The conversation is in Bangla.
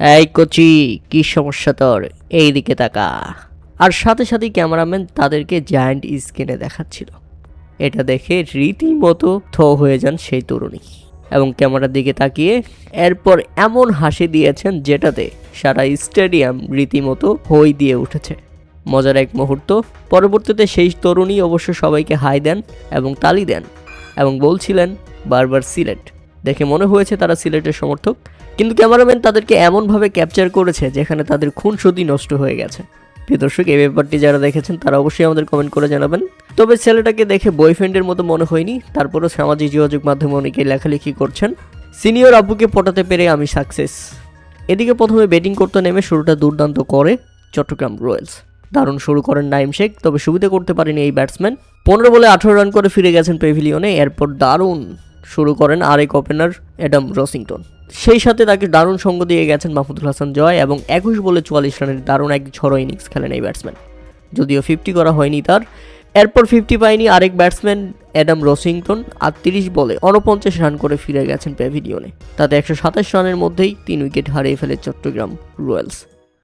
এই কোচি, কি সমস্যা তোর? এইদিকে তাকা। আর সাথে সাথেই ক্যামেরাম্যান তাদেরকে জায়ান্ট স্ক্রিনে দেখাচ্ছিল। এটা দেখে রীতিমতো হয়ে যান সেই তরুণী এবং ক্যামেরার দিকে তাকিয়ে এরপর এমন হাসি দিয়েছেন যেটাতে সারা স্টেডিয়াম রীতিমতো হই দিয়ে উঠেছে। মজার এক মুহূর্ত। পরবর্তীতে সেই তরুণী অবশ্য সবাইকে হাই দেন এবং তালি দেন এবং বলছিলেন বারবার সিলেট। দেখে মনে হয়েছে তারা সিলেটের সমর্থক, কিন্তু ক্যামেরাম্যান তাদেরকে এমনভাবে ক্যাপচার করেছে যেখানে তাদের খুনসুটি নষ্ট হয়ে গেছে। প্রিয় দর্শক, এই ব্যাপারটি যারা দেখেছেন তারা অবশ্যই আমাদের কমেন্ট করে জানাবেন। তবে ছেলেটাকে দেখে বয়ফ্রেন্ডের মতো মনে হয়নি। তারপরও সামাজিক যোগাযোগ মাধ্যমে অনেকেই লেখালেখি করছেন, সিনিয়র আব্বুকে পটাতে পেরে আমি সাকসেস। এদিকে প্রথমে ব্যাটিং করতে নেমে শুরুটা দুর্দান্ত করে চট্টগ্রাম রয়্যালস। দারুণ শুরু করেন নাইম শেখ, তবে সুবিধা করতে পারেনি এই ব্যাটসম্যান। 15 বলে 18 রান করে ফিরে গেছেন প্যাভিলিয়নে। এরপর দারুণ শুরু করেন আরেক ওপেনার অ্যাডাম রসিংটন। সেই সাথে তাকে দারুণ সঙ্গ দিয়ে গেছেন মাহমুদুল হাসান জয় এবং 21 বলে 44 রানের দারুণ এক ঝড়ো ইনিংস খেলেন এই ব্যাটসম্যান। যদিও 50 করা হয়নি তার। এরপর 50 পায়নি আরেক ব্যাটসম্যান অ্যাডাম রসিংটন। 38 বলে 49 রান করে ফিরে গেছেন প্যাভিলিয়নে। তাতে 127 রানের মধ্যেই 3 উইকেট হারিয়ে ফেলে চট্টগ্রাম রয়্যালস।